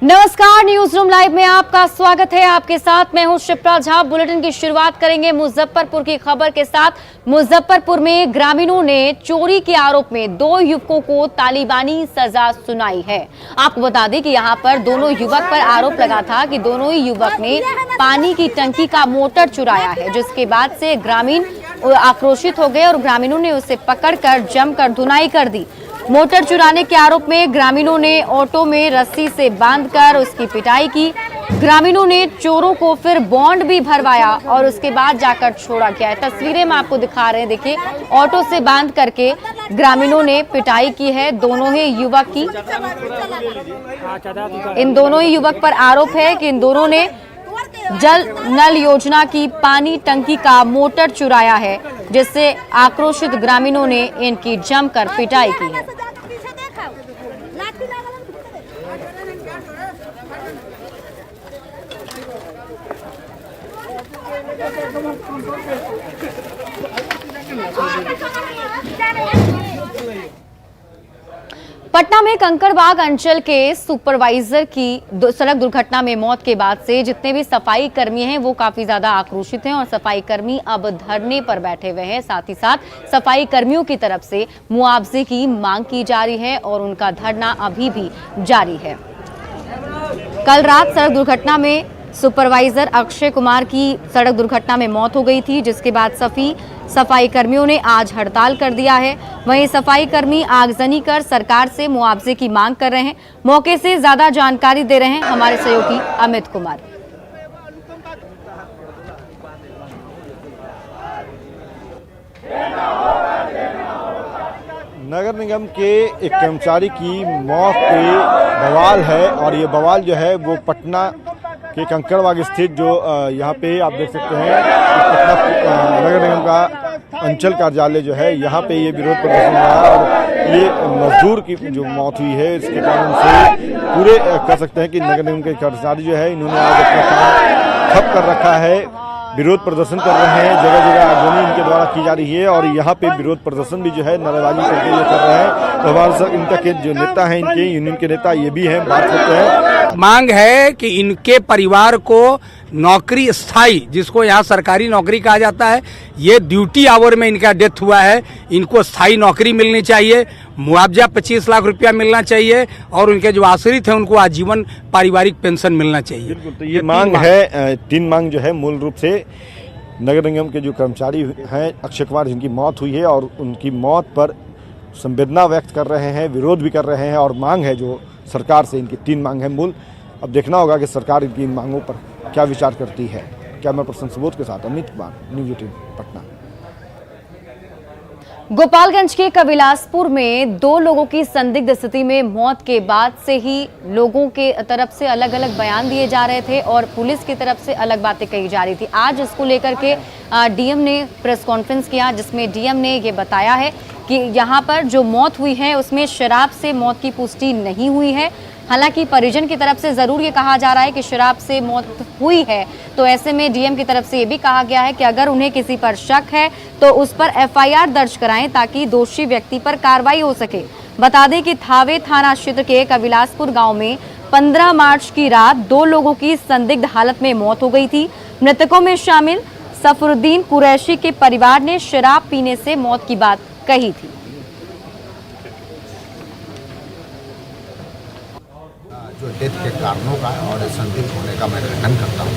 नमस्कार, news room live में आपका स्वागत है। आपके साथ मैं हूं शिप्रा झा। बुलेटिन की शुरुआत करेंगे मुजफ्फरपुर की खबर के साथ। मुजफ्फरपुर में ग्रामीणों ने चोरी के आरोप में 2 युवकों को तालिबानी सजा सुनाई है। आपको बता दें कि यहां पर दोनों युवक पर आरोप लगा था कि दोनों ही युवक ने पानी की टंकी का मोटर चुराया है, जिसके बाद से ग्रामीण आक्रोशित हो गए और ग्रामीणों ने उसे पकड़कर जमकर धुनाई कर दी। मोटर चुराने के आरोप में ग्रामीणों ने ऑटो में रस्सी से बांधकर उसकी पिटाई की। ग्रामीणों ने चोरों को फिर बॉन्ड भी भरवाया और उसके बाद जाकर छोड़ा गया है। तस्वीरें में आपको दिखा रहे हैं, देखिए ऑटो से बांध करके ग्रामीणों ने पिटाई की है दोनों ही युवक की। इन दोनों ही युवक पर आरोप है कि इन दोनों ने जल नल योजना की पानी टंकी का मोटर चुराया है, जिससे आक्रोशित ग्रामीणों ने इनकी जमकर पिटाई की है। पटना में कंकड़बाग अंचल के सुपरवाइजर की सड़क दुर्घटना में मौत के बाद से जितने भी सफाई कर्मी हैं वो काफी ज्यादा आक्रोशित हैं और सफाई कर्मी अब धरने पर बैठे हुए हैं। साथ ही साथ सफाई कर्मियों की तरफ से मुआवजे की मांग की जा रही है और उनका धरना अभी भी जारी है। कल रात सड़क दुर्घटना में सुपरवाइजर अक्षय कुमार की सड़क दुर्घटना में मौत हो गई थी, जिसके बाद सफाई कर्मियों ने आज हड़ताल कर दिया है। वहीं सफाई कर्मी आगजनी कर सरकार से मुआवजे की मांग कर रहे हैं। मौके से ज्यादा जानकारी दे रहे हैं हमारे सहयोगी अमित कुमार। नगर निगम के एक कर्मचारी की मौत पे बवाल है और ये बवाल जो है वो पटना के कंकड़बाग स्थित जो यहाँ पे आप देख सकते हैं पटना नगर निगम का अंचल कार्यालय जो है, यहाँ पे ये विरोध प्रदर्शन हुआ है और ये मजदूर की जो मौत हुई है इसके कारण से पूरे कह सकते हैं कि नगर निगम के कर्मचारी जो है इन्होंने आज अपना काम ठप कर रखा है, विरोध प्रदर्शन कर रहे हैं। जगह जगह आगजनी इनके द्वारा की जा रही है और यहाँ पे विरोध प्रदर्शन भी जो है नारेबाजी करके ये कर रहे हैं। तो हमारे साथ इनका के जो नेता हैं, इनके यूनियन के नेता ये भी हैं, बात करते हैं। मांग है कि इनके परिवार को नौकरी स्थायी, जिसको यहाँ सरकारी नौकरी कहा जाता है, ये ड्यूटी आवर में इनका डेथ हुआ है, इनको स्थायी नौकरी मिलनी चाहिए, मुआवजा 25 लाख रुपया मिलना चाहिए और उनके जो आश्रित हैं उनको आजीवन पारिवारिक पेंशन मिलना चाहिए। तो ये मांग है, 3 मांग जो है मूल रूप से नगर निगम के जो कर्मचारी हैं अक्षय कुमार जिनकी मौत हुई है और उनकी मौत पर संवेदना व्यक्त कर रहे हैं, विरोध भी कर रहे हैं और मांग है जो सरकार से इनकी 3 मांग है मूल। अब देखना होगा कि सरकार इनकी इन मांगों पर क्या विचार करती है। कैमरा पर्सन सुबोध के साथ अमित कुमार, न्यूज 18 पटना। गोपालगंज के कविलासपुर में 2 लोगों की संदिग्ध स्थिति में मौत के बाद से ही लोगों के तरफ से अलग अलग बयान दिए जा रहे थे और पुलिस की तरफ से अलग बातें कही जा रही थी। आज इसको लेकर के डीएम ने प्रेस कॉन्फ्रेंस किया, जिसमें डीएम ने ये बताया है कि यहाँ पर जो मौत हुई है उसमें शराब से मौत की पुष्टि नहीं हुई है। हालांकि परिजन की तरफ से जरूर ये कहा जा रहा है कि शराब से मौत हुई है, तो ऐसे में डीएम की तरफ से ये भी कहा गया है कि अगर उन्हें किसी पर शक है तो उस पर एफआईआर दर्ज कराएं ताकि दोषी व्यक्ति पर कार्रवाई हो सके। बता दें कि थावे थाना क्षेत्र के कविलासपुर गांव में 15 मार्च की रात 2 लोगों की संदिग्ध हालत में मौत हो गई थी। मृतकों में शामिल सफरुद्दीन कुरैशी के परिवार ने शराब पीने से मौत की बात कही थी। जो डेथ के कारणों का और संदिग्ध होने का मैं खंडन करता हूँ।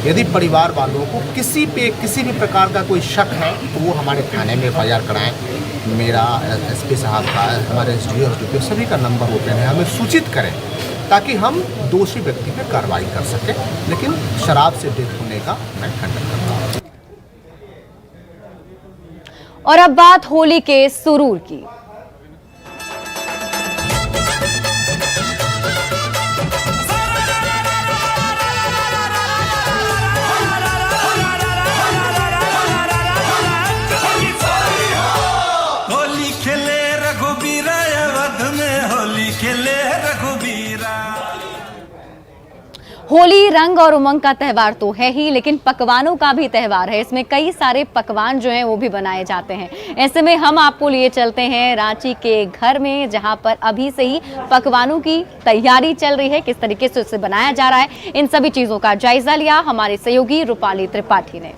यदि परिवार वालों को किसी भी प्रकार का कोई शक है तो वो हमारे थाने में एफआईआर कराएं। मेरा एसपी साहब का, हमारे एसडीओ एसडीपीओ सभी का नंबर ओपन है, हमें सूचित करें ताकि हम दोषी व्यक्ति पर कार्रवाई कर सकें। लेकिन शराब से डेथ होने का मैं खंडन करता हूँ। और अब बात होली के सुरूर की। होली रंग और उमंग का त्यौहार तो है ही, लेकिन पकवानों का भी त्यौहार है। इसमें कई सारे पकवान जो हैं वो भी बनाए जाते हैं। ऐसे में हम आपको लिए चलते हैं रांची के घर में, जहां पर अभी से ही पकवानों की तैयारी चल रही है। किस तरीके से उसे बनाया जा रहा है, इन सभी चीजों का जायजा लिया हमारे सहयोगी रूपाली त्रिपाठी ने।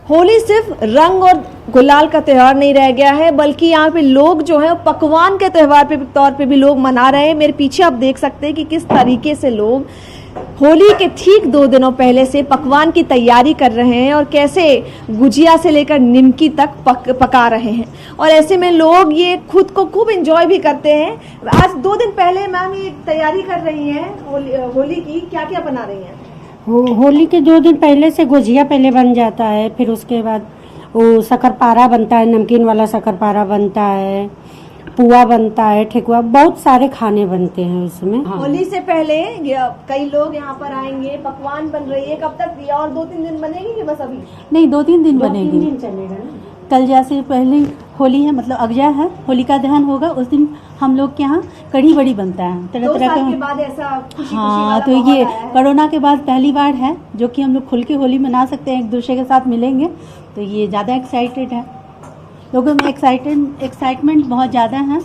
होली सिर्फ रंग और गुलाल का त्यौहार नहीं रह गया है, बल्कि यहाँ पे लोग जो है पकवान के त्यौहार पे तौर पे भी लोग मना रहे हैं। मेरे पीछे आप देख सकते हैं कि किस तरीके से लोग होली के ठीक 2 दिनों पहले से पकवान की तैयारी कर रहे हैं और कैसे गुजिया से लेकर निमकी तक पका रहे हैं। और ऐसे में लोग ये खुद को खूब एंजॉय भी करते हैं। आज 2 दिन पहले मैम ये तैयारी कर रही हैं होली की, क्या क्या बना रही हैं? होली के 2 दिन पहले से गुजिया पहले बन जाता है, फिर उसके बाद वो शक्करपारा बनता है, नमकीन वाला शक्करपारा बनता है, पुआ बनता है, ठेकुआ, बहुत सारे खाने बनते हैं उसमें। हाँ। होली से पहले कई लोग यहाँ पर आएंगे, पकवान बन रही है। कब तक ये और 2-3 दिन बनेगी कि बस अभी? नहीं, 2-3 दिन बनेगी। 2-3 दिन चलेगा ना। कल जैसे पहले होली है, मतलब अगजा है, होलिका दहन होगा, उस दिन हम लोग के यहाँ कढ़ी बड़ी बनता है तरह तरह 2 साल के बाद ऐसा खुशी हाँ, तो ये कोरोना के बाद पहली बार है जो कि हम लोग खुल के होली मना सकते हैं, एक दूसरे के साथ मिलेंगे, तो ये ज़्यादा एक्साइटेड है। लोगों में एक्साइटमेंट बहुत ज़्यादा है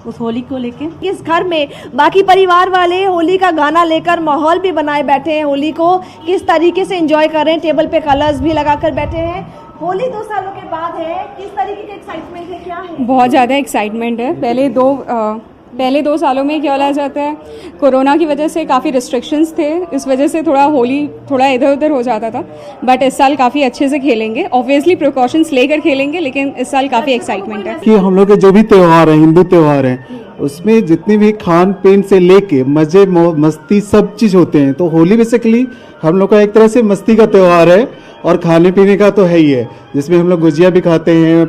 उस होली को लेके। इस घर में बाकी परिवार वाले होली का गाना लेकर माहौल भी बनाए बैठे हैं। होली को किस तरीके से एंजॉय कर रहे हैं, टेबल पे कलर्स भी लगाकर बैठे हैं। होली 2 सालों के बाद है, किस तरीके का एक्साइटमेंट है, क्या है? बहुत ज़्यादा एक्साइटमेंट है। पहले 2 सालों में क्या बोला जाता है, कोरोना की वजह से काफ़ी रिस्ट्रिक्शंस थे, इस वजह से होली थोड़ा इधर उधर हो जाता था। बट इस साल काफ़ी अच्छे से खेलेंगे, ऑब्वियसली प्रिकॉशंस लेकर खेलेंगे, लेकिन इस साल काफ़ी एक्साइटमेंट है कि हम लोग के जो भी त्यौहार हैं, हिंदू त्यौहार हैं, उसमें जितने भी खान पीन से लेके मजे मस्ती सब चीज़ होते हैं। तो होली बेसिकली हम लोग का एक तरह से मस्ती का त्यौहार है और खाने पीने का तो है ही है, जिसमें हम लोग गुजिया भी खाते हैं,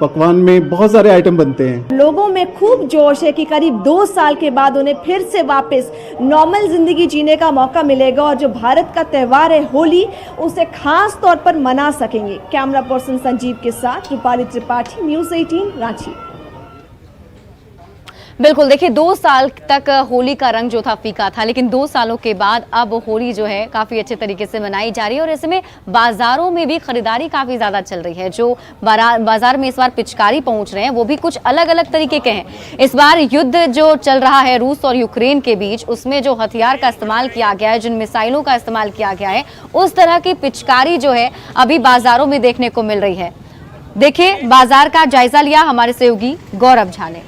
पकवान में बहुत सारे आइटम बनते हैं। लोगों में खूब जोश है कि करीब 2 साल के बाद उन्हें फिर से वापस नॉर्मल जिंदगी जीने का मौका मिलेगा और जो भारत का त्यौहार है होली, उसे खास तौर पर मना सकेंगे। कैमरा पर्सन संजीव के साथ रूपाली त्रिपाठी, न्यूज़ 18 रांची। बिल्कुल, देखिए 2 साल तक होली का रंग जो था फीका था, लेकिन 2 सालों के बाद अब होली जो है काफ़ी अच्छे तरीके से मनाई जा रही है और ऐसे में बाजारों में भी खरीदारी काफ़ी ज़्यादा चल रही है। जो बाजार में इस बार पिचकारी पहुंच रहे हैं वो भी कुछ अलग अलग तरीके के हैं। इस बार युद्ध जो चल रहा है रूस और यूक्रेन के बीच, उसमें जो हथियार का इस्तेमाल किया गया है, जिन मिसाइलों का इस्तेमाल किया गया है, उस तरह की पिचकारी जो है अभी बाजारों में देखने को मिल रही है। देखिए, बाजार का जायजा लिया हमारे सहयोगी गौरव झा ने।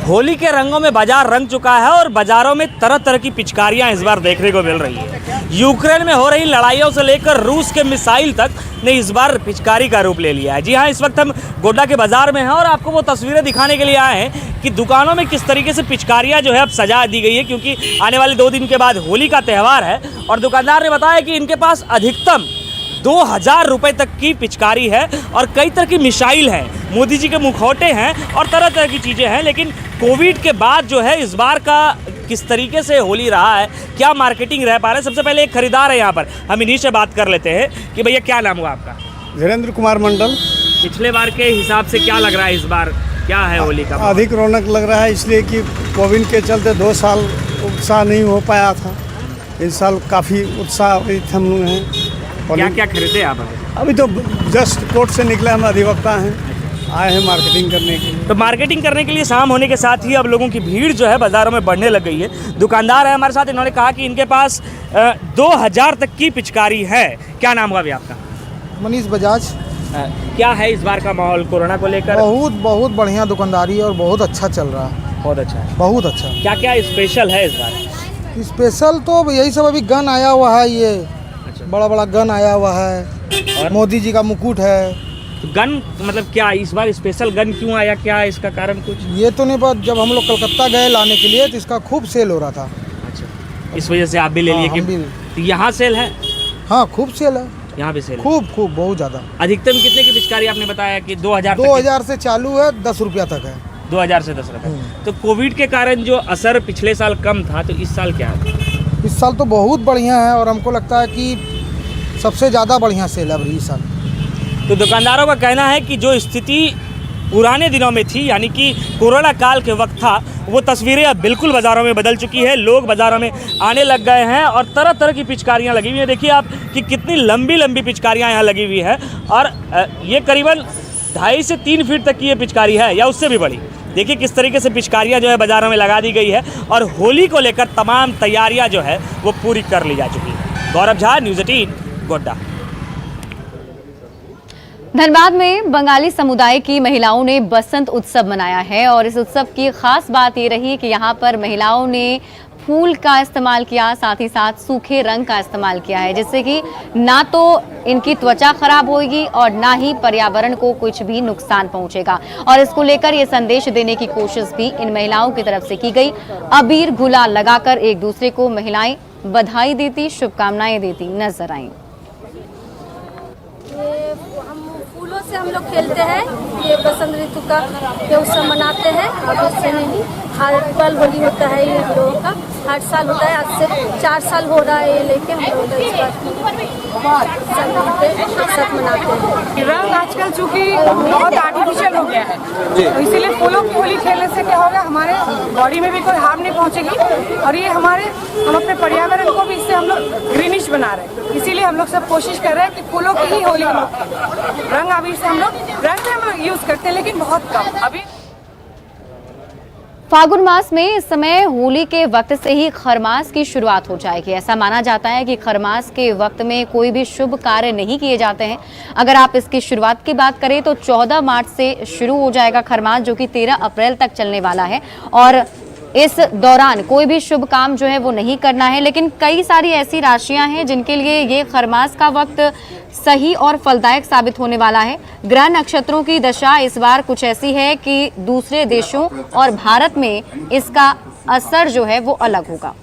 होली के रंगों में बाजार रंग चुका है और बाजारों में तरह तरह की पिचकारियां इस बार देखने को मिल रही है। यूक्रेन में हो रही लड़ाइयों से लेकर रूस के मिसाइल तक ने इस बार पिचकारी का रूप ले लिया है। जी हाँ, इस वक्त हम गोड्डा के बाजार में हैं और आपको वो तस्वीरें दिखाने के लिए आए हैं कि दुकानों में किस तरीके से पिचकारियां जो है अब सजा दी गई है, क्योंकि आने वाले 2 दिन के बाद होली का त्यौहार है। और दुकानदार ने बताया कि इनके पास अधिकतम 2000 रुपए तक की पिचकारी है और कई तरह की मिसाइल है, मोदी जी के मुखौटे हैं और तरह तरह की चीज़ें हैं। लेकिन कोविड के बाद जो है इस बार का किस तरीके से होली रहा है, क्या मार्केटिंग रह पा रहा है, सबसे पहले एक खरीदार है यहाँ पर, हम इन्हीं से बात कर लेते हैं कि भैया क्या नाम हुआ आपका? धीरेन्द्र कुमार मंडल। पिछले बार के हिसाब से क्या लग रहा है इस बार, क्या है होली का? अधिक रौनक लग रहा है, इसलिए कि कोविड के चलते 2 साल उत्साह नहीं हो पाया था। इस साल काफ़ी उत्साह हम लोग हैं। क्या क्या खरीदे आप? अभी तो जस्ट कोर्ट से निकले, हम अधिवक्ता हैं, आए हैं मार्केटिंग करने के लिए। तो मार्केटिंग करने के लिए शाम होने के साथ ही अब लोगों की भीड़ जो है बाज़ारों में बढ़ने लग गई है। दुकानदार है हमारे साथ, इन्होंने कहा कि इनके पास 2000 तक की पिचकारी है। क्या नाम हुआ भी आपका? मनीष बजाज। क्या है इस बार का माहौल कोरोना को लेकर? बहुत बढ़िया दुकानदारी है और बहुत अच्छा चल रहा है। बहुत अच्छा है, बहुत अच्छा। क्या क्या स्पेशल है इस बार? स्पेशल तो यही सब, अभी गन आया हुआ है, ये बड़ा बड़ा गन आया हुआ है और मोदी जी का मुकुट है। तो गन मतलब क्या इस बार स्पेशल गन क्यों आया, क्या है इसका कारण कुछ? ये तो नहीं पता, जब हम लोग कलकत्ता गए लाने के लिए तो इसका खूब सेल हो रहा था। अच्छा, इस वजह से आप भी ले लिए? कि यहाँ सेल है? हाँ, खूब सेल है यहाँ भी। सेल खूब बहुत ज़्यादा। अधिकतम कितने की पिचकारी आपने बताया कि 2000 से चालू है, 10 रुपया तक है। 2000 से 10 रुपये। तो कोविड के कारण जो असर पिछले साल कम था, तो इस साल क्या है? इस साल तो बहुत बढ़िया है और हमको लगता है कि सबसे ज़्यादा बढ़िया सेल है अभी इस साल। तो दुकानदारों का कहना है कि जो स्थिति पुराने दिनों में थी, यानी कि कोरोना काल के वक्त था, वो तस्वीरें अब बिल्कुल बाज़ारों में बदल चुकी है। लोग बाज़ारों में आने लग गए हैं और तरह तरह की पिचकारियाँ लगी हुई हैं। देखिए आप कि कितनी लंबी लंबी पिचकारियाँ यहाँ लगी हुई है और ये करीबन 2.5 से 3 फीट तक की ये पिचकारी है या उससे भी बड़ी। देखिए किस तरीके से पिचकारियाँ जो है बाज़ारों में लगा दी गई है और होली को लेकर तमाम तैयारियाँ जो है वो पूरी कर ली जा चुकी है। गौरव झा, न्यूज़ 18, गोड्डा। धनबाद में बंगाली समुदाय की महिलाओं ने बसंत उत्सव मनाया है और इस उत्सव की खास बात ये रही कि यहाँ पर महिलाओं ने फूल का इस्तेमाल किया, साथ ही साथ सूखे रंग का इस्तेमाल किया है, जिससे कि ना तो इनकी त्वचा खराब होगी और ना ही पर्यावरण को कुछ भी नुकसान पहुंचेगा। और इसको लेकर ये संदेश देने की कोशिश भी इन महिलाओं की तरफ से की गई। अबीर गुलाल लगाकर एक दूसरे को महिलाएं बधाई देती, शुभकामनाएं देती नजर आई। फूलों से हम लोग खेलते हैं, ये बसंत ऋतु का ये उत्सव मनाते हैं। अब इससे नहीं, हर पल होली होता है ये हम लोगों का, हर साल होता है। आज से 4 साल हो रहा है ये लेके हम लोग इस बार सब मनाते हैं। रंग आजकल चूँकि बहुत आर्टिफिशियल हो गया है, तो इसीलिए फूलों की होली खेलने से क्या होगा, हमारे बॉडी में भी कोई हार्म नहीं पहुँचेगी और ये हम अपने पर्यावरण को भी इससे हम लोग ग्रीनिश बना रहे हैं। इसीलिए हम लोग सब कोशिश कर रहे हैं कि फूलों की ही होली हम लोग रंग अबीर से हम लोग यूज करते हैं, लेकिन बहुत कम। अभी फागुन मास में इस समय होली के वक्त से ही खरमास की शुरुआत हो जाएगी। ऐसा माना जाता है कि खरमास के वक्त में कोई भी शुभ कार्य नहीं किए जाते हैं। अगर आप इसकी शुरुआत की बात करें तो 14 मार्च से शुरू हो जाएगा खरमास, जो कि 13 अप्रैल तक चलने वाला है और इस दौरान कोई भी शुभ काम जो है वो नहीं करना है। लेकिन कई सारी ऐसी राशियां हैं जिनके लिए ये खरमास का वक्त सही और फलदायक साबित होने वाला है। ग्रह नक्षत्रों की दशा इस बार कुछ ऐसी है कि दूसरे देशों और भारत में इसका असर जो है वो अलग होगा।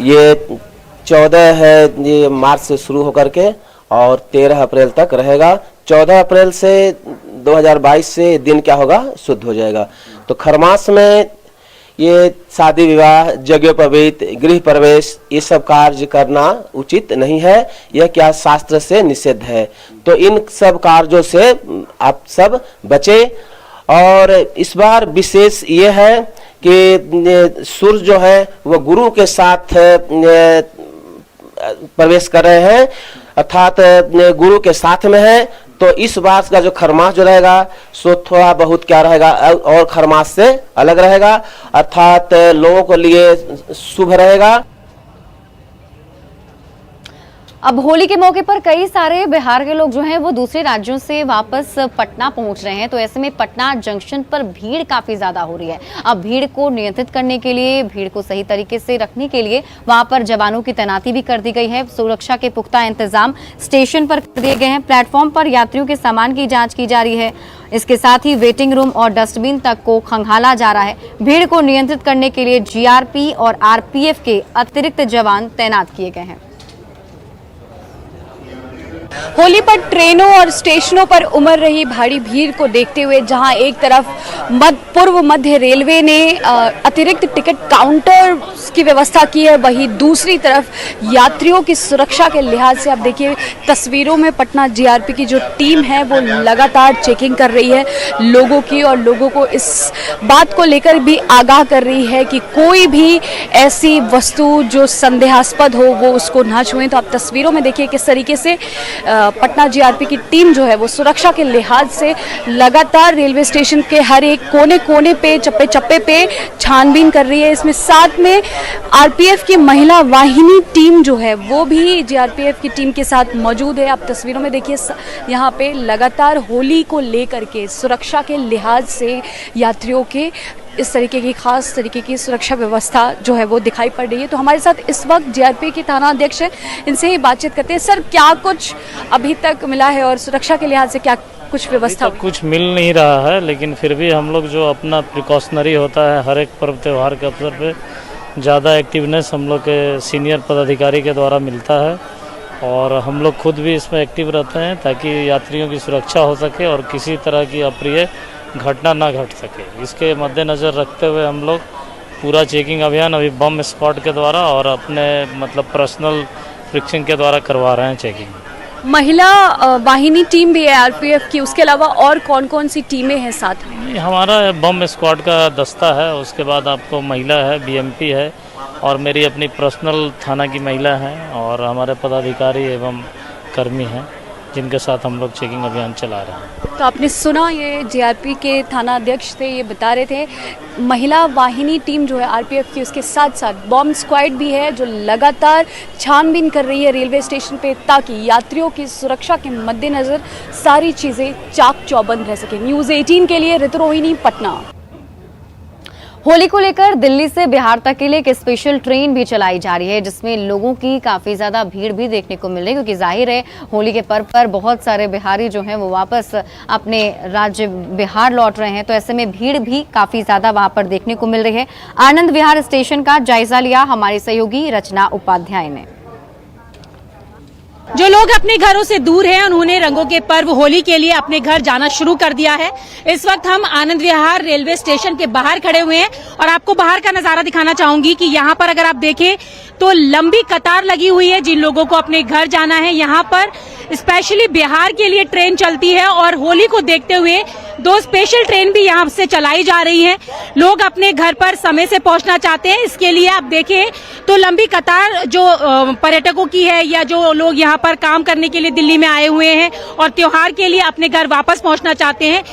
ये 14 है, ये मार्च से शुरू होकर के और 13 अप्रैल तक रहेगा। 14 अप्रैल से 2022 से दिन क्या होगा, शुद्ध हो जाएगा। तो खरमास में ये शादी विवाह, यज्ञोपवीत, गृह प्रवेश, ये सब कार्य करना उचित नहीं है। यह क्या शास्त्र से निषिद्ध है। तो इन सब कार्यों से आप सब बचे। और इस बार विशेष ये है कि सूर्य जो है वो गुरु के साथ प्रवेश कर रहे हैं, अर्थात गुरु के साथ में है। तो इस बार का जो खरमास जो रहेगा सो थोड़ा बहुत क्या रहेगा और खरमास से अलग रहेगा, अर्थात लोगों के लिए शुभ रहेगा। अब होली के मौके पर कई सारे बिहार के लोग जो हैं वो दूसरे राज्यों से वापस पटना पहुंच रहे हैं। तो ऐसे में पटना जंक्शन पर भीड़ काफी ज्यादा हो रही है। अब भीड़ को नियंत्रित करने के लिए, भीड़ को सही तरीके से रखने के लिए वहां पर जवानों की तैनाती भी कर दी गई है। सुरक्षा के पुख्ता इंतजाम स्टेशन पर कर दिए गए हैं। प्लेटफॉर्म पर यात्रियों के सामान की जाँच की जा रही है। इसके साथ ही वेटिंग रूम और डस्टबिन तक को खंगाला जा रहा है। भीड़ को नियंत्रित करने के लिए GRP और RPF के अतिरिक्त जवान तैनात किए गए हैं। होली पर ट्रेनों और स्टेशनों पर उमड़ रही भारी भीड़ को देखते हुए जहां एक तरफ पूर्व मध्य रेलवे ने अतिरिक्त टिकट काउंटर की व्यवस्था की है, वहीं दूसरी तरफ यात्रियों की सुरक्षा के लिहाज से आप देखिए तस्वीरों में पटना GRP की जो टीम है वो लगातार चेकिंग कर रही है लोगों की, और लोगों को इस बात को लेकर भी आगाह कर रही है कि कोई भी ऐसी वस्तु जो संदेहास्पद हो वो उसको ना छुएं। तो आप तस्वीरों में देखिए किस तरीके से पटना GRP की टीम जो है वो सुरक्षा के लिहाज से लगातार रेलवे स्टेशन के हर एक कोने कोने पे, चप्पे चप्पे पे छानबीन कर रही है। इसमें साथ में RPF की महिला वाहिनी टीम जो है वो भी GRPF की टीम के साथ मौजूद है। आप तस्वीरों में देखिए यहाँ पे लगातार होली को लेकर के सुरक्षा के लिहाज से यात्रियों के इस तरीके की खास तरीके की सुरक्षा व्यवस्था जो है वो दिखाई पड़ रही है। तो हमारे साथ इस वक्त GRP के थाना अध्यक्ष हैं, इनसे ही बातचीत करते हैं। सर, क्या कुछ अभी तक मिला है और सुरक्षा के लिहाज से क्या कुछ व्यवस्था? कुछ मिल नहीं रहा है, लेकिन फिर भी हम लोग जो अपना प्रिकॉशनरी होता है हर एक पर्व त्यौहार के अवसर पे ज़्यादा एक्टिवनेस हम लोग के सीनियर पदाधिकारी के द्वारा मिलता है और हम लोग खुद भी इसमें एक्टिव रहते हैं ताकि यात्रियों की सुरक्षा हो सके और किसी तरह की अप्रिय घटना ना घट सके। इसके मद्देनज़र रखते हुए हम लोग पूरा चेकिंग अभियान अभी बम स्क्वाड के द्वारा और अपने पर्सनल फ्रिक्शन के द्वारा करवा रहे हैं चेकिंग। महिला वाहिनी टीम भी है आरपीएफ की, उसके अलावा और कौन कौन सी टीमें हैं साथ में? हमारा बम स्क्वाड का दस्ता है, उसके बाद आपको महिला है, बीएमपी है और मेरी अपनी पर्सनल थाना की महिला है और हमारे पदाधिकारी एवं कर्मी हैं जिनके साथ हम लोग चेकिंग अभियान चला रहे हैं। तो आपने सुना, ये जीआरपी के थाना अध्यक्ष थे, ये बता रहे थे महिला वाहिनी टीम जो है आरपीएफ की, उसके साथ साथ बॉम्ब स्क्वाड भी है जो लगातार छानबीन कर रही है रेलवे स्टेशन पे, ताकि यात्रियों की सुरक्षा के मद्देनजर सारी चीज़ें चाक चौबंद रह सके। न्यूज़ 18 के लिए ऋतु रोहिणी, पटना। होली को लेकर दिल्ली से बिहार तक के लिए एक स्पेशल ट्रेन भी चलाई जा रही है, जिसमें लोगों की काफी ज्यादा भीड़ भी देखने को मिल रही है, क्योंकि जाहिर है होली के पर्व पर बहुत सारे बिहारी जो हैं वो वापस अपने राज्य बिहार लौट रहे हैं, तो ऐसे में भीड़ भी काफी ज्यादा वहां पर देखने को मिल रही है। आनंद विहार स्टेशन का जायजा लिया हमारी सहयोगी रचना उपाध्याय ने। जो लोग अपने घरों से दूर हैं, उन्होंने रंगों के पर्व होली के लिए अपने घर जाना शुरू कर दिया है। इस वक्त हम आनंद विहार रेलवे स्टेशन के बाहर खड़े हुए हैं और आपको बाहर का नजारा दिखाना चाहूंगी कि यहाँ पर अगर आप देखें तो लंबी कतार लगी हुई है जिन लोगों को अपने घर जाना है। यहाँ पर स्पेशली बिहार के लिए ट्रेन चलती है और होली को देखते हुए 2 स्पेशल ट्रेन भी यहाँ से चलाई जा रही हैं। लोग अपने घर पर समय से पहुंचना चाहते हैं, इसके लिए आप देखें तो लंबी कतार जो पर्यटकों की है या जो लोग यहाँ पर काम करने के लिए दिल्ली में आए हुए हैं और त्योहार के लिए अपने घर वापस पहुंचना चाहते हैं,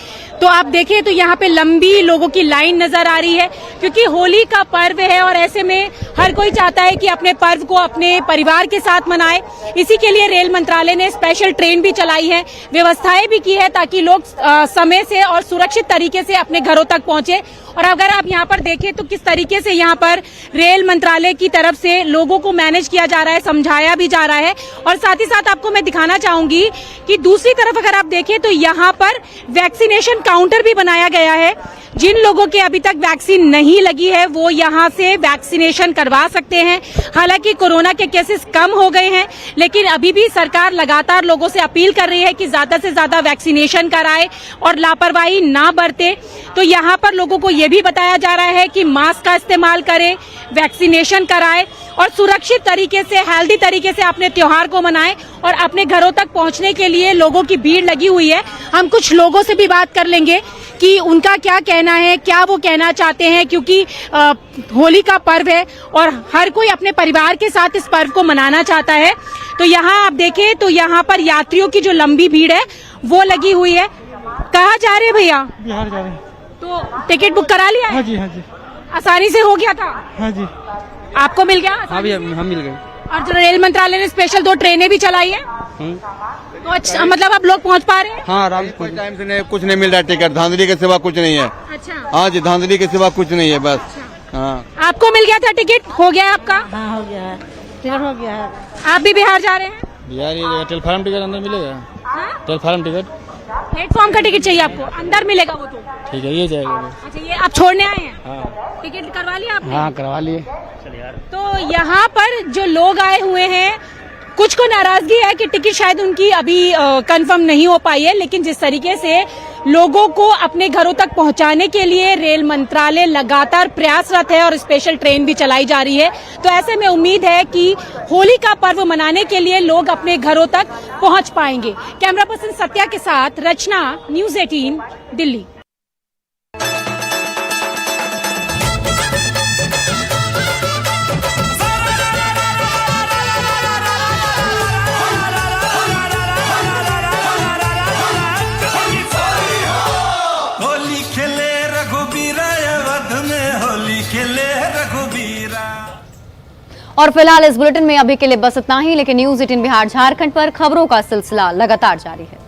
तो आप देखें तो यहाँ पे लंबी लोगों की लाइन नजर आ रही है, क्योंकि होली का पर्व है और ऐसे में हर कोई चाहता है कि अपने पर्व को अपने परिवार के साथ मनाए। इसी के लिए रेल मंत्रालय ने स्पेशल ट्रेन भी चलाई है, व्यवस्थाएं भी की है ताकि लोग समय से और सुरक्षित तरीके से अपने घरों तक पहुंचे। और अगर आप यहाँ पर देखें तो किस तरीके से यहाँ पर रेल मंत्रालय की तरफ से लोगों को मैनेज किया जा रहा है, समझाया भी जा रहा है। और साथ ही साथ आपको मैं दिखाना चाहूंगी कि दूसरी तरफ अगर आप देखें तो यहाँ पर वैक्सीनेशन काउंटर भी बनाया गया है। जिन लोगों के अभी तक वैक्सीन नहीं लगी है वो यहाँ से वैक्सीनेशन करवा सकते हैं। हालांकि कोरोना के केसेस कम हो गए हैं, लेकिन अभी भी सरकार लगातार लोगों से अपील कर रही है कि ज्यादा से ज्यादा वैक्सीनेशन कराए और लापरवाही ना बरते। तो यहाँ पर लोगों को ये भी बताया जा रहा है कि मास्क का इस्तेमाल करें, वैक्सीनेशन कराएं और सुरक्षित तरीके से, हेल्दी तरीके से अपने त्योहार को मनाएं। और अपने घरों तक पहुंचने के लिए लोगों की भीड़ लगी हुई है। हम कुछ लोगों से भी बात कर लेंगे कि उनका क्या कहना है, क्या वो कहना चाहते हैं, क्योंकि होली का पर्व है और हर कोई अपने परिवार के साथ इस पर्व को मनाना चाहता है। तो यहाँ आप देखें तो यहाँ पर यात्रियों की जो लंबी भीड़ है वो लगी हुई है। कहाँ जा रहे हैं भैया? बिहार जा रहे हैं। तो टिकट बुक करा लिया? हाँ जी, हाँ जी। आसानी से हो गया था? हाँ जी। आपको मिल गया? हाँ भैया, हम मिल गए। और जो रेल मंत्रालय ने स्पेशल 2 ट्रेनें भी चलाई है, तो अच्छा, मतलब अब लोग पहुंच पा रहे हैं? हाँ, आराम से। टाइम से नहीं, कुछ नहीं मिल रहा है टिकट, धांधली के सिवा कुछ नहीं है। अच्छा। हाँ जी, धांधली के सिवा कुछ नहीं है बस। अच्छा। हाँ। आपको मिल गया था टिकट? हो गया आपका? हाँ, हो गया है, टिकट हो गया है। आप भी बिहार जा रहे हैं? बिहार ये टेलीफार्म टिकट अंदर मिलेगा? टेलीफार्म टिकट, प्लेटफॉर्म का टिकट चाहिए आपको, अंदर मिलेगा वो तो? ठीक है, ये जाएगा। अच्छा, ये आप छोड़ने आए हैं? हाँ। टिकट करवा लिया आपने? हाँ, करवा लिए। तो यहाँ पर जो लोग आए हुए हैं, कुछ को नाराजगी है कि टिकट शायद उनकी अभी कंफर्म नहीं हो पाई है, लेकिन जिस तरीके से लोगों को अपने घरों तक पहुंचाने के लिए रेल मंत्रालय लगातार प्रयासरत है और स्पेशल ट्रेन भी चलाई जा रही है, तो ऐसे में उम्मीद है कि होली का पर्व मनाने के लिए लोग अपने घरों तक पहुंच पाएंगे। कैमरा पर्सन सत्या के साथ रचना, न्यूज़ 18 दिल्ली। और फिलहाल इस बुलेटिन में अभी के लिए बस इतना ही, लेकिन न्यूज़ 18 बिहार झारखंड पर खबरों का सिलसिला लगातार जारी है।